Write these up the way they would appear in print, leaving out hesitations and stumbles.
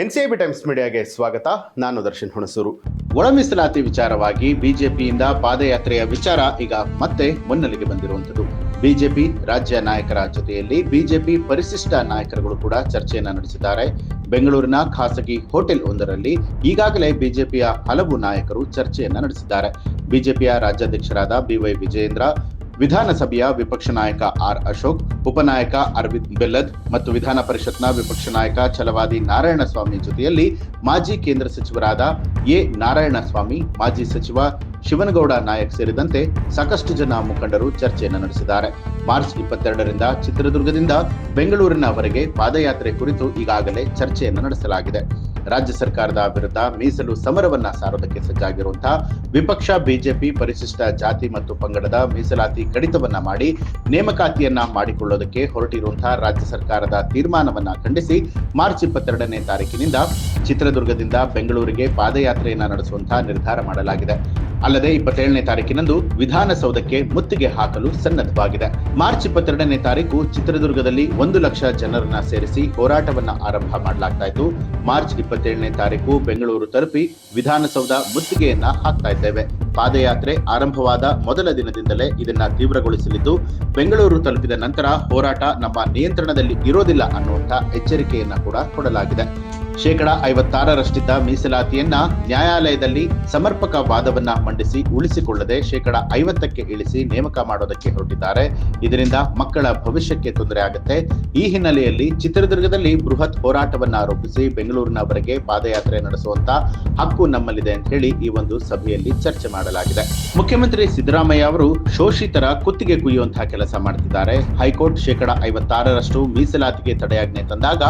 NCIB times ಮೀಡಿಯಾಗೆ ಸ್ವಾಗತ. ನಾನು ದರ್ಶನ್ ಹುಣಸೂರು. ಒಳ ಮೀಸಲಾತಿ ವಿಚಾರವಾಗಿ ಬಿಜೆಪಿಯಿಂದ ಪಾದಯಾತ್ರೆಯ ವಿಚಾರ ಈಗ ಮತ್ತೆ ಮುನ್ನೆಲೆಗೆ ಬಂದಿರುವಂಥದ್ದು. ಬಿಜೆಪಿ ರಾಜ್ಯ ನಾಯಕರ ಜೊತೆಯಲ್ಲಿ ಬಿಜೆಪಿ ಪರಿಶಿಷ್ಟ ನಾಯಕರುಗಳು ಕೂಡ ಚರ್ಚೆಯನ್ನ ನಡೆಸಿದ್ದಾರೆ. ಬೆಂಗಳೂರಿನ ಖಾಸಗಿ ಹೋಟೆಲ್ ಒಂದರಲ್ಲಿ ಈಗಾಗಲೇ ಬಿಜೆಪಿಯ ಹಲವು ನಾಯಕರು ಚರ್ಚೆಯನ್ನ ನಡೆಸಿದ್ದಾರೆ. ಬಿಜೆಪಿಯ ರಾಜ್ಯಾಧ್ಯಕ್ಷರಾದ ಬಿವೈ ವಿಜಯೇಂದ್ರ, ವಿಧಾನಸಭೆಯ ವಿಪಕ್ಷ ನಾಯಕ ಆರ್ ಅಶೋಕ್, ಉಪನಾಯಕ ಅರವಿಂದ್ ಬೆಲ್ಲದ್ ಮತ್ತು ವಿಧಾನ ಪರಿಷತ್ನ ವಿಪಕ್ಷ ನಾಯಕ ಛಲವಾದಿ ನಾರಾಯಣಸ್ವಾಮಿ ಜೊತೆಯಲ್ಲಿ ಮಾಜಿ ಕೇಂದ್ರ ಸಚಿವರಾದ ಎ ನಾರಾಯಣಸ್ವಾಮಿ, ಮಾಜಿ ಸಚಿವ ಶಿವನಗೌಡ ನಾಯಕ್ ಸೇರಿದಂತೆ ಸಾಕಷ್ಟು ಜನ ಮುಖಂಡರು ಚರ್ಚೆಯನ್ನು ನಡೆಸಿದ್ದಾರೆ. ಮಾರ್ಚ್ 22ರಿಂದ ಚಿತ್ರದುರ್ಗದಿಂದ ಬೆಂಗಳೂರಿನವರೆಗೆ ಪಾದಯಾತ್ರೆ ಕುರಿತು ಈಗಾಗಲೇ ಚರ್ಚೆಯನ್ನು ನಡೆಸಲಾಗಿದೆ. ರಾಜ್ಯ ಸರ್ಕಾರದ ವಿರುದ್ಧ ಮೀಸಲು ಸಮರವನ್ನ ಸಾರೋದಕ್ಕೆ ಸಜ್ಜಾಗಿರುವಂತಹ ವಿಪಕ್ಷ ಬಿಜೆಪಿ ಪರಿಶಿಷ್ಟ ಜಾತಿ ಮತ್ತು ಪಂಗಡದ ಮೀಸಲಾತಿ ಕಡಿತವನ್ನ ಮಾಡಿ ನೇಮಕಾತಿಯನ್ನ ಮಾಡಿಕೊಳ್ಳೋದಕ್ಕೆ ಹೊರಟಿರುವಂತಹ ರಾಜ್ಯ ಸರ್ಕಾರದ ತೀರ್ಮಾನವನ್ನ ಖಂಡಿಸಿ ಮಾರ್ಚ್ 22ನೇ ತಾರೀಕಿನಿಂದ ಚಿತ್ರದುರ್ಗದಿಂದ ಬೆಂಗಳೂರಿಗೆ ಪಾದಯಾತ್ರೆಯನ್ನ ನಡೆಸುವಂತಹ ನಿರ್ಧಾರ ಮಾಡಲಾಗಿದೆ. ಅಲ್ಲದೆ 27ನೇ ತಾರೀಕಿನಂದು ವಿಧಾನಸೌಧಕ್ಕೆ ಮುತ್ತಿಗೆ ಹಾಕಲು ಸನ್ನದ್ಧವಾಗಿದೆ. ಮಾರ್ಚ್ 22ನೇ ತಾರೀಕು ಚಿತ್ರದುರ್ಗದಲ್ಲಿ 1 ಲಕ್ಷ ಜನರನ್ನ ಸೇರಿಸಿ ಹೋರಾಟವನ್ನ ಆರಂಭ ಮಾಡಲಾಗ್ತಾ ಇತ್ತು. ಮಾರ್ಚ್ 27ನೇ ತಾರೀಕು ಬೆಂಗಳೂರು ತಲುಪಿ ವಿಧಾನಸೌಧ ಮುತ್ತಿಗೆಯನ್ನ ಹಾಕ್ತಾ ಇದ್ದೇವೆ. ಪಾದಯಾತ್ರೆ ಆರಂಭವಾದ ಮೊದಲ ದಿನದಿಂದಲೇ ಇದನ್ನ ತೀವ್ರಗೊಳಿಸಲಿದ್ದು, ಬೆಂಗಳೂರು ತಲುಪಿದ ನಂತರ ಹೋರಾಟ ನಮ್ಮ ನಿಯಂತ್ರಣದಲ್ಲಿ ಇರೋದಿಲ್ಲ ಅನ್ನುವಂಥ ಎಚ್ಚರಿಕೆಯನ್ನ ಕೂಡ ಕೊಡಲಾಗಿದೆ. 56%ರಷ್ಟಿದ್ದ ಮೀಸಲಾತಿಯನ್ನ ನ್ಯಾಯಾಲಯದಲ್ಲಿ ಸಮರ್ಪಕ ವಾದವನ್ನ ಮಂಡಿಸಿ ಉಳಿಸಿಕೊಳ್ಳದೆ 50%ಕ್ಕೆ ಇಳಿಸಿ ನೇಮಕ ಮಾಡೋದಕ್ಕೆ ಹೊರಟಿದ್ದಾರೆ. ಇದರಿಂದ ಮಕ್ಕಳ ಭವಿಷ್ಯಕ್ಕೆ ತೊಂದರೆ ಆಗುತ್ತೆ. ಈ ಹಿನ್ನೆಲೆಯಲ್ಲಿ ಚಿತ್ರದುರ್ಗದಲ್ಲಿ ಬೃಹತ್ ಹೋರಾಟವನ್ನ ಆರೋಪಿಸಿ ಬೆಂಗಳೂರಿನವರೆಗೆ ಪಾದಯಾತ್ರೆ ನಡೆಸುವಂತ ಹಕ್ಕು ನಮ್ಮಲ್ಲಿದೆ ಅಂತ ಹೇಳಿ ಈ ಒಂದು ಸಭೆಯಲ್ಲಿ ಚರ್ಚೆ ಮಾಡಲಾಗಿದೆ. ಮುಖ್ಯಮಂತ್ರಿ ಸಿದ್ದರಾಮಯ್ಯ ಅವರು ಶೋಷಿತರ ಕುತ್ತಿಗೆ ಕುಯ್ಯುವಂತಹ ಕೆಲಸ ಮಾಡುತ್ತಿದ್ದಾರೆ. ಹೈಕೋರ್ಟ್ 56%ರಷ್ಟು ಮೀಸಲಾತಿಗೆ ತಡೆಯಾಜ್ಞೆ ತಂದಾಗ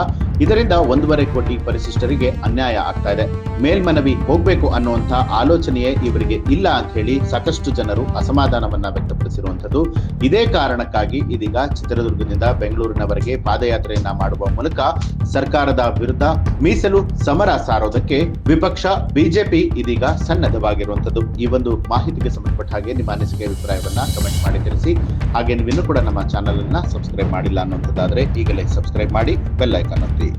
ಇದರಿಂದ 1.5 ಕೋಟಿ ಪರಿಶಿಷ್ಟರಿಗೆ ಅನ್ಯಾಯ ಆಗ್ತಾ ಇದೆ. ಮೇಲ್ಮನವಿ ಹೋಗ್ಬೇಕು ಅನ್ನುವಂತ ಆಲೋಚನೆಯೇ ಇವರಿಗೆ ಇಲ್ಲ ಅಂತ ಹೇಳಿ ಸಾಕಷ್ಟು ಜನರು ಅಸಮಾಧಾನವನ್ನ ವ್ಯಕ್ತಪಡಿಸಿರುವಂತದ್ದು. ಇದೇ ಕಾರಣಕ್ಕಾಗಿ ಇದೀಗ ಚಿತ್ರದುರ್ಗದಿಂದ ಬೆಂಗಳೂರಿನವರೆಗೆ ಪಾದಯಾತ್ರೆಯನ್ನ ಮಾಡುವ ಮೂಲಕ ಸರ್ಕಾರದ ವಿರುದ್ಧ ಮೀಸಲು ಸಮರ ಸಾರೋದಕ್ಕೆ ವಿಪಕ್ಷ ಬಿಜೆಪಿ ಇದೀಗ ಸನ್ನದ್ಧವಾಗಿರುವಂತದ್ದು. ಈ ಒಂದು ಮಾಹಿತಿಗೆ ಸಂಬಂಧಪಟ್ಟ ಹಾಗೆ ನಿಮ್ಮ ಅನಿಸಿಕೆ ಅಭಿಪ್ರಾಯವನ್ನ ಕಮೆಂಟ್ ಮಾಡಿ ತಿಳಿಸಿ. ಹಾಗೆ ನೀವಿನ್ನೂ ಕೂಡ ನಮ್ಮ ಚಾನೆಲ್ ಅನ್ನ ಸಬ್ಸ್ಕ್ರೈಬ್ ಮಾಡಿಲ್ಲ ಅನ್ನುವಂಥದ್ದಾದ್ರೆ ಈಗಲೇ ಸಬ್ಸ್ಕ್ರೈಬ್ ಮಾಡಿ, ಬೆಲ್ ಐಕಾನ್ ಒತ್ತಿ.